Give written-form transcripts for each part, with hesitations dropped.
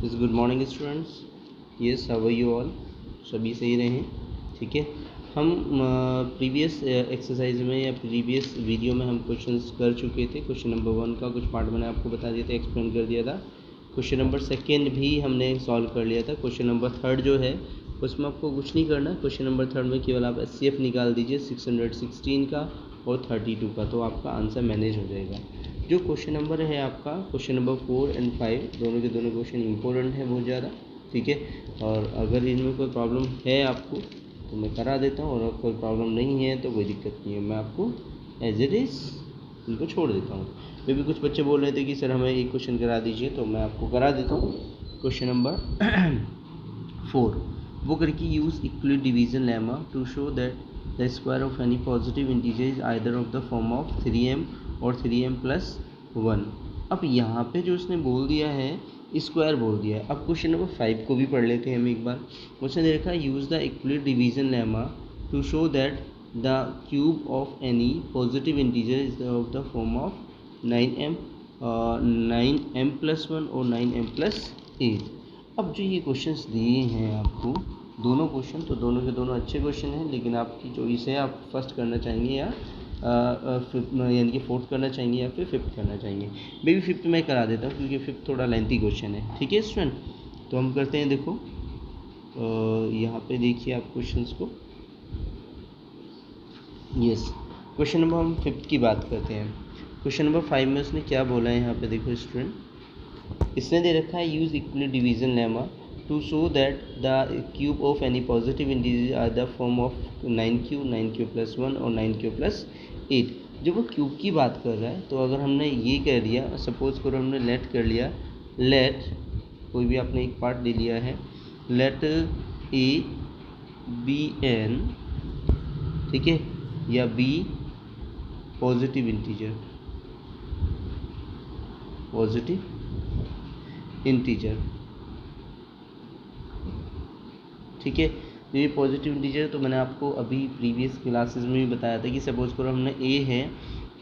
इस good morning students. Yes, how are you all? सभी सही रहें, ठीक है। हम प्रीवियस एक्सरसाइज में या प्रीवियस वीडियो में हम क्वेश्चंस कर चुके थे। क्वेश्चन नंबर 1 का कुछ पार्ट मैंने आपको बता दिया था, एक्सप्लेन कर दिया था। क्वेश्चन नंबर 2 भी हमने सॉल्व कर लिया था। क्वेश्चन नंबर 3 जो है उसमें आपको कुछ नहीं करना। क्वेश्चन नंबर 3 में केवल आप SCF निकाल दीजिए 616 का और 32 का, तो आपका आंसर मैनेज हो जाएगा। जो क्वेश्चन नंबर है आपका, क्वेश्चन नंबर 4 और 5 दोनों के दोनों क्वेश्चन इंपॉर्टेंट है बहुत ज़्यादा, ठीक है। और अगर इनमें कोई प्रॉब्लम है आपको तो मैं करा देता हूँ, और अगर कोई प्रॉब्लम नहीं है तो कोई दिक्कत नहीं है, मैं आपको एज इट इज़ इनको छोड़ देता हूँ। फिर भी कुछ बच्चे बोल रहे थे कि सर हमें एक क्वेश्चन करा दीजिए, तो मैं आपको करा देता हूँ। क्वेश्चन नंबर 4, वो करके use equal division lemma to show that the square of any positive integer is either of the form of 3m और 3m+1। अब यहाँ पे जो उसने बोल दिया है स्क्वायर बोल दिया है। अब क्वेश्चन नंबर 5 को भी पढ़ लेते हैं हम एक बार। उसने दे रखा है use the equal division lemma to show that the cube of any positive integer is of the form of 9m 9m+1 और 9m+8। अब जो ये क्वेश्चंस दिए हैं आपको, दोनों क्वेश्चन, तो दोनों के दोनों अच्छे क्वेश्चन हैं, लेकिन आपकी चॉइस है, आप फर्स्ट करना चाहेंगे या यानी कि फोर्थ करना चाहेंगे या फिर फिफ्थ करना चाहेंगे। बेबी फिफ्थ मैं करा देता हूँ क्योंकि फिफ्थ थोड़ा लेंथी क्वेश्चन है, ठीक है स्टूडेंट। तो हम करते हैं, देखो यहाँ पे देखिए आप क्वेश्चंस को। यस, क्वेश्चन नंबर हम फिफ्थ की बात करते हैं। क्वेश्चन नंबर 5 में उसने क्या बोला है यहाँ पे देखो स्टूडेंट, इसने दे रखा है use equal division lemma to show that the cube of any positive integer are the form of 9q 9q+1 और 9q+8। जब वो क्यूब की बात कर रहा है तो अगर हमने ये कर लिया, सपोज करो हमने लेट कर लिया, लेट कोई भी आपने एक पार्ट ले लिया है, लेट A बी n, ठीक है, या B positive integer, positive integer, ठीक है। ये पॉजिटिव इंटीजर तो मैंने आपको अभी प्रीवियस क्लासेस में भी बताया था कि सपोज करो हमने ए है,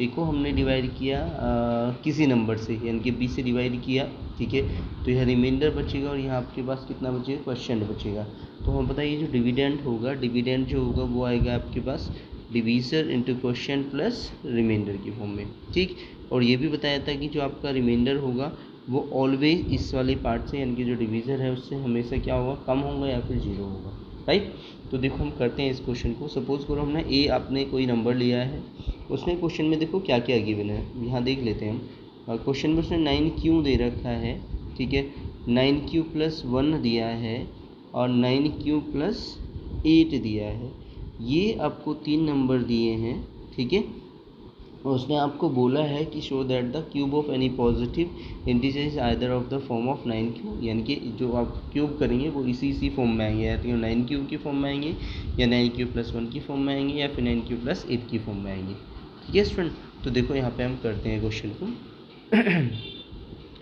ए को हमने डिवाइड किया किसी नंबर से, यानी कि बी से डिवाइड किया, ठीक है। तो यह रिमाइंडर बचेगा और यहाँ आपके पास कितना बचेगा, क्वेश्चन बचेगा। तो हम बताइए जो डिविडेंड होगा, डिविडेंड जो होगा वो आएगा आपके पास divisor into quotient plus remainder की फॉर्म में, ठीक। और ये भी बताया था कि जो आपका रिमाइंडर होगा वो ऑलवेज इस वाले पार्ट से, यानी कि जो डिवीज़र है उससे हमेशा क्या होगा, कम होगा या फिर जीरो होगा, राइट। तो देखो हम करते हैं इस क्वेश्चन को। सपोज करो हमने ए, आपने कोई नंबर लिया है, उसने क्वेश्चन में देखो क्या क्या गिवन है, यहाँ देख लेते हैं हम। क्वेश्चन में उसने 9q दे रखा है, ठीक है, 9q+1 दिया है और 9q+8 दिया है। ये आपको 3 नंबर दिए हैं, ठीक है। और उसने आपको बोला है कि show that the cube of any positive integer is either of the form of 9q, यानी कि जो आप क्यूब करेंगे वो इसी फॉर्म में आएंगे, या तो 9q की फॉर्म में आएंगे, या 9q+1 की फॉर्म में आएंगे, या फिर 9q+8 की फॉर्म में आएंगे, ठीक है स्टूडेंट। तो देखो यहाँ पे हम करते हैं क्वेश्चन को।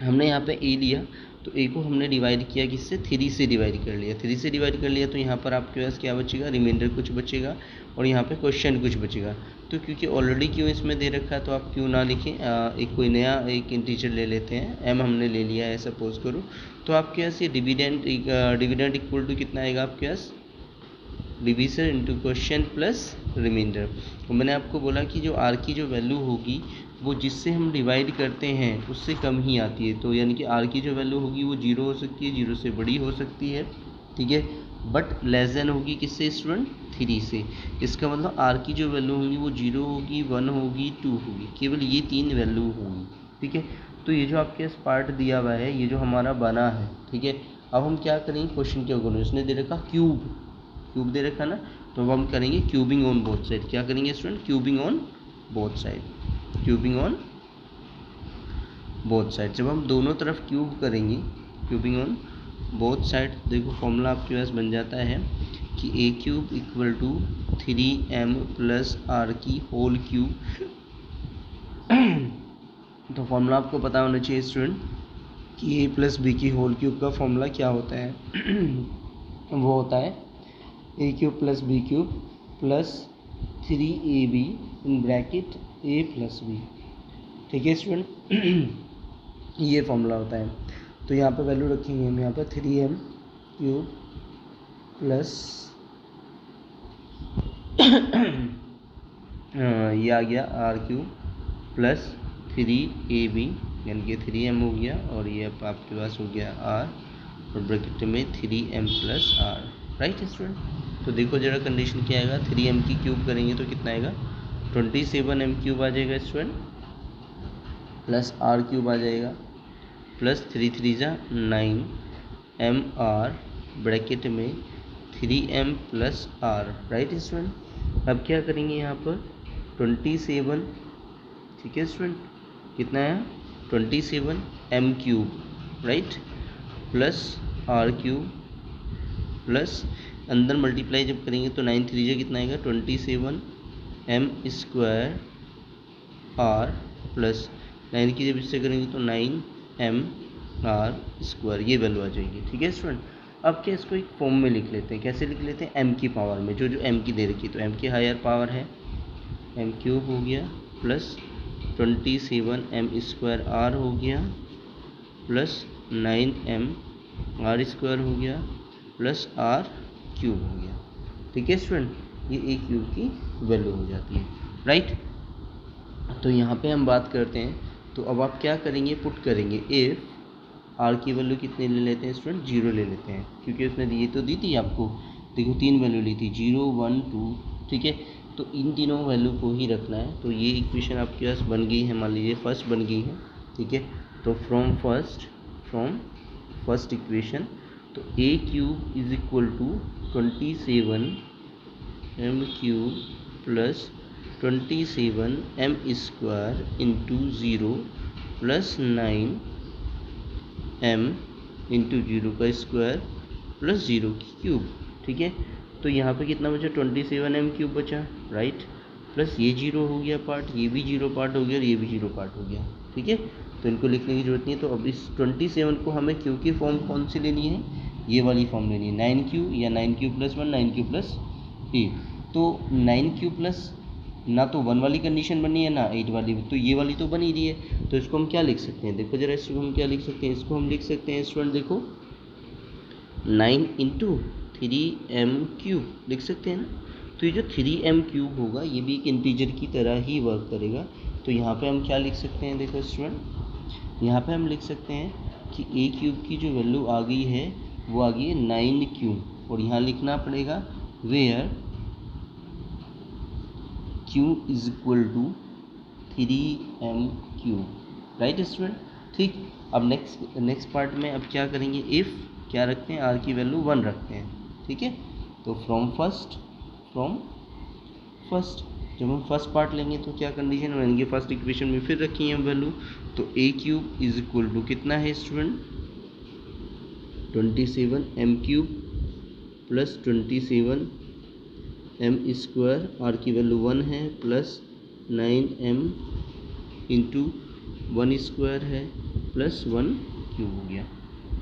हमने यहाँ पे ए लिया, तो ए को हमने डिवाइड किया किससे, 3 से डिवाइड कर लिया, 3 से डिवाइड कर लिया, तो यहाँ पर आपके पास क्या बचेगा, रिमाइंडर कुछ बचेगा और यहाँ पे क्वेश्चन कुछ बचेगा। तो क्योंकि ऑलरेडी क्यों इसमें दे रखा है तो आप क्यों ना लिखें, एक कोई नया एक इंटीजर ले लेते हैं, एम हमने ले लिया है सपोज करो। तो आपके पास ये डिविडेंड इक्वल टू कितना आएगा आपके पास, divisor into quotient plus remainder. और मैंने आपको बोला कि जो आर की जो वैल्यू होगी वो जिससे हम डिवाइड करते हैं उससे कम ही आती है, तो यानी कि आर की जो वैल्यू होगी वो 0 हो सकती है, 0 से बड़ी हो सकती है, ठीक है, बट लेस देन होगी किससे स्टूडेंट, 3 से। इसका मतलब आर की जो वैल्यू होगी वो 0 होगी, 1 होगी, 2 होगी, केवल ये 3 वैल्यू होगी, ठीक है। तो ये जो आपके पास पार्ट दिया हुआ है, ये जो हमारा बना है, ठीक है। अब हम क्या करेंगे, क्वेश्चन के अकॉर्डिंग उसने दे रखा क्यूब दे रखा ना, तो अब हम करेंगे क्यूबिंग ऑन बोथ साइड। क्या करेंगे student, cubing on both side, cubing on both side. जब हम दोनों तरफ क्यूब करेंगे, क्यूबिंग ऑन बोथ साइड, देखो फॉर्मूला आपके पास बन जाता है कि a³ = 3m+r की होल क्यूब। तो फॉर्मूला आपको पता होना चाहिए स्टूडेंट कि a+b की होल क्यूब का फॉर्मूला क्या होता है। वो होता है a³ + b³ + 3ab in bracket a + b, ठीक है स्टूडेंट। ये फॉर्मूला होता है। तो यहाँ पे वैल्यू रखेंगे हम यहाँ पर 3m क्यूब प्लस ये आ गया r क्यूब प्लस 3ab यानी कि 3m हो गया, और ये अब आपके पास हो गया r और ब्रैकेट में 3m plus r। Right student, तो देखो जरा कंडीशन क्या आएगा, 3m की क्यूब करेंगे तो कितना आएगा 27m क्यूब आ जाएगा स्टूडेंट, प्लस r क्यूब आ जाएगा, प्लस 3 3 जा 9 mr ब्रैकेट में 3m plus r। Right student, अब क्या करेंगे यहाँ पर 27, ठीक है स्टूडेंट, कितना है 27m cube, right, plus r cube, plus अंदर मल्टीप्लाई जब करेंगे तो 9 3 जा कितना आएगा 27m स्क्वायर r, प्लस 9 की जब इससे करेंगे तो 9m r स्क्वायर, ये वैल्यू आ जाएगी। ठीक है स्टूडेंट, अब क्या इसको एक फॉर्म में लिख लेते हैं, कैसे लिख लेते हैं, m की पावर में, जो m की दे रखी है, तो m की हायर पावर है m क्यूब हो गया, प्लस 27m स्क्वायर r हो गया, प्लस 9m r स्क्वायर हो गया, प्लस r क्यूब हो गया। ठीक है स्टूडेंट, ये a क्यूब की वैल्यू हो जाती है। राइट, तो यहाँ पे हम बात करते हैं, तो अब आप क्या करेंगे, पुट करेंगे इफ़ r की वैल्यू कितने ले लेते हैं स्टूडेंट, 0 ले लेते हैं, क्योंकि उसने ये तो दी थी आपको, देखो 3 वैल्यू ली थी 0 1 2, ठीक है, तो इन तीनों वैल्यू को ही रखना है। तो ये इक्वेशन आपके पास बन गई है, मान लीजिए फर्स्ट बन गई है, ठीक है, तो फ्रॉम फर्स्ट इक्वेशन, तो a cube is equal to 27m cube plus 27m square into 0 plus 9m into 0 का स्क्वायर प्लस 0 की क्यूब। ठीक है, तो यहाँ पे कितना बचा 27m क्यूब बचा, राइट, प्लस ये 0 हो गया पार्ट, ये भी 0 पार्ट हो गया और ये भी 0 पार्ट हो गया। ठीक है, तो इनको लिखने की जरूरत नहीं है। तो अब इस 27 को हमें क्यू की फॉर्म कौन सी लेनी है, ये वाली फॉर्म लेनी है, 9q या 9q प्लस 1 9q प्लस 8। तो 9q प्लस ना तो 1 वाली कंडीशन बनी है ना 8 वाली, तो ये वाली तो बन ही रही है। तो इसको हम क्या लिख सकते हैं, देखो जरा इसको हम क्या लिख सकते हैं, इसको हम लिख सकते हैं स्टूडेंट, देखो 9 इंटू 3m क्यूब लिख सकते हैं ना। तो ये जो 3m क्यूब होगा ये भी एक इंटीजर की तरह ही वर्क करेगा। तो यहाँ पे हम क्या लिख सकते हैं, देखो स्टूडेंट, यहाँ पे हम लिख सकते हैं कि a क्यूब की जो वैल्यू आ गई है वो आ गई है 9q, और यहाँ लिखना पड़ेगा where q is equal to 3m cube. Right student, ठीक। अब नेक्स्ट पार्ट में अब क्या करेंगे, इफ़ क्या रखते हैं, r की वैल्यू 1 रखते हैं। ठीक है, तो फ्रॉम फर्स्ट जब हम फर्स्ट पार्ट लेंगे तो क्या कंडीशन बनेंगे, फर्स्ट इक्वेशन में फिर रखी है वैल्यू, तो a cube is equal to कितना है student 27m cube plus 27m square, r की वैल्यू 1 है, प्लस 9m इंटू 1 स्क्वायर है प्लस 1 क्यूब हो गया।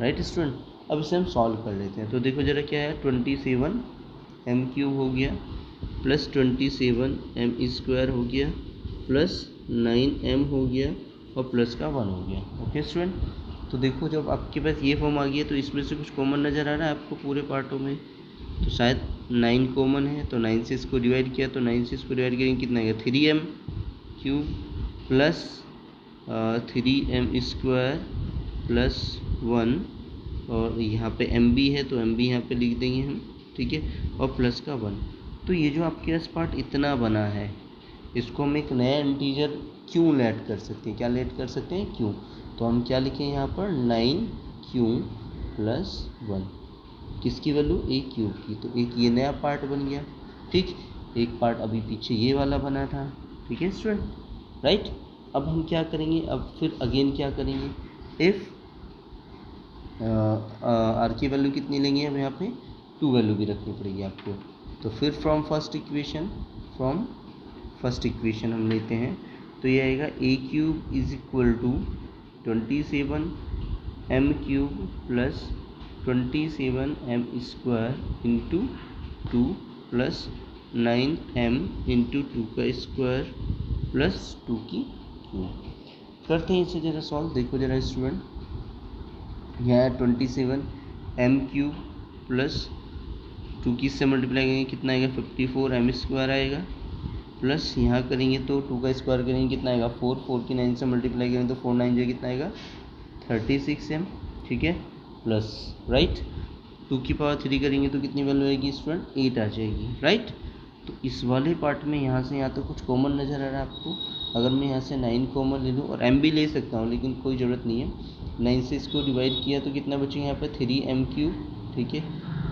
राइट स्टूडेंट, अब इसे हम सॉल्व कर लेते हैं। तो देखो जरा क्या है, 27m क्यूब हो गया प्लस 27m स्क्वायर हो गया प्लस 9m हो गया और प्लस का 1 हो गया। ओके स्टूडेंट, तो देखो जब आपके पास ये फॉर्म आ गई है तो इसमें से कुछ कॉमन नज़र आ रहा है आपको पूरे पार्टों में, तो शायद 9 कॉमन है, तो 9 से इसको डिवाइड किया, तो 9 से इसको डिवाइड करेंगे कितना आएगा 3m cube plus 3m square plus 1, और यहाँ पे m भी है तो m भी यहाँ पे लिख देंगे हम, ठीक है, और प्लस का 1। तो ये जो आपके पास पार्ट इतना बना है इसको हम एक नया इंटीजर क्यों लेट कर सकते हैं, क्या लेट कर सकते हैं, क्यों। तो हम क्या लिखें यहाँ पर 9q प्लस 1, किसकी वैल्यू a क्यूब की, तो एक ये नया पार्ट बन गया। ठीक, एक पार्ट अभी पीछे ये वाला बना था। ठीक है स्टूडेंट, राइट। अब हम क्या करेंगे, अब फिर अगेन क्या करेंगे, इफ़ r की वैल्यू कितनी लेंगे हम यहाँ पे 2 वैल्यू भी रखनी पड़ेगी आपको। तो फिर फ्रॉम फर्स्ट इक्वेशन हम लेते हैं, तो ये आएगा a cube is equal to 27m cube plus 27m square into 2 plus 9m into 2 का स्क्वायर प्लस 2 की क्यूब। करते हैं इसे जरा सॉल्व, देखो जरा स्टूडेंट, यहाँ 27 एम क्यूब प्लस 2 की इससे मल्टीप्लाई करेंगे कितना आएगा 54 एम स्क्वायर आएगा, प्लस यहाँ करेंगे तो 2 का स्क्वायर करेंगे कितना आएगा 4 की 9 से मल्टीप्लाई करेंगे तो 4 9 जो कितना आएगा 36 एम, ठीक है, प्लस राइट 2 की पावर 3 करेंगे तो कितनी वैल्यू आएगी स्टूडेंट 8 आ जाएगी, राइट। तो इस वाले पार्ट में यहाँ से यहाँ तो कुछ कॉमन नज़र आ रहा है आपको। अगर मैं यहाँ से 9 कॉमन ले लूँ और एम भी ले सकता हूँ लेकिन कोई ज़रूरत नहीं है, 9 से इसको डिवाइड किया तो कितना बचेगा यहाँ पर 3 एम क्यूब, ठीक है,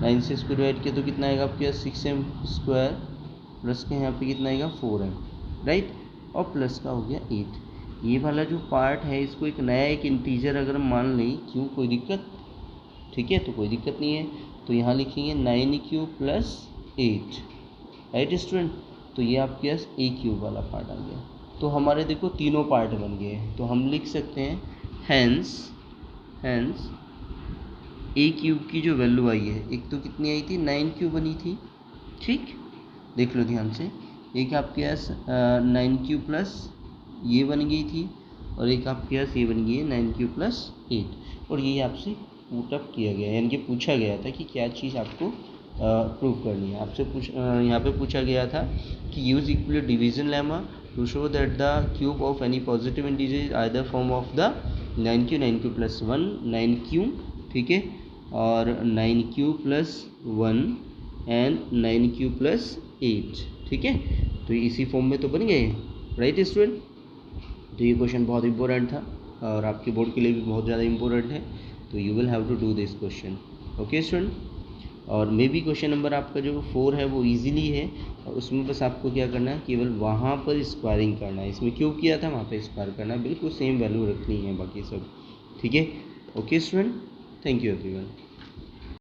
9 से इसको डिवाइड किया तो कितना आएगा आपके पास 6 एम स्क्वायर, प्लस के यहाँ पे कितना आएगा 4 एम, राइट, और प्लस का हो गया 8। ये वाला जो पार्ट है इसको एक नया एक इंटीजर अगर हम मान लें, क्यों कोई दिक्कत, ठीक है, तो कोई दिक्कत नहीं है, तो यहाँ लिखेंगे 9 क्यूब प्लस 8, राइट स्टूडेंट। तो ये आपके पास ए क्यूब वाला पार्ट आ गया। तो हमारे देखो तीनों पार्ट बन गए हैं, तो हम लिख सकते हैं हैंस ए क्यूब की जो वैल्यू आई है, एक तो कितनी आई थी 9 क्यूब बनी थी, ठीक, देख लो ध्यान से, एक आपके पास 9 क्यूब प्लस ये बन गई थी और एक आपके पास ये बन गई है 9 क्यूब प्लस 8, और ये आपसे पुट अप किया गया, यानी कि पूछा गया था कि क्या चीज़ आपको प्रूव करनी है। आपसे यहाँ पे पूछा गया था कि use equal division lemma to show that the cube of any positive integer is either form of the 9 cube plus 1 9 cube, ठीक है, और 9 cube plus 1 and 9 cube plus 8, ठीक है, तो इसी फॉर्म में तो बन गए, राइट स्टूडेंट। तो ये क्वेश्चन बहुत इंपॉर्टेंट था और आपके बोर्ड के लिए भी बहुत ज़्यादा इंपॉर्टेंट है, तो you will have to do this question, okay student. और मे बी क्वेश्चन नंबर आपका जो 4 है वो इजीली है, और उसमें बस आपको क्या करना है, केवल वहाँ पर स्क्वायरिंग करना है, इसमें क्यों किया था वहाँ पर स्क्वायर करना है, बिल्कुल सेम वैल्यू रखनी है बाकी सब, ठीक है, okay student, thank you everyone.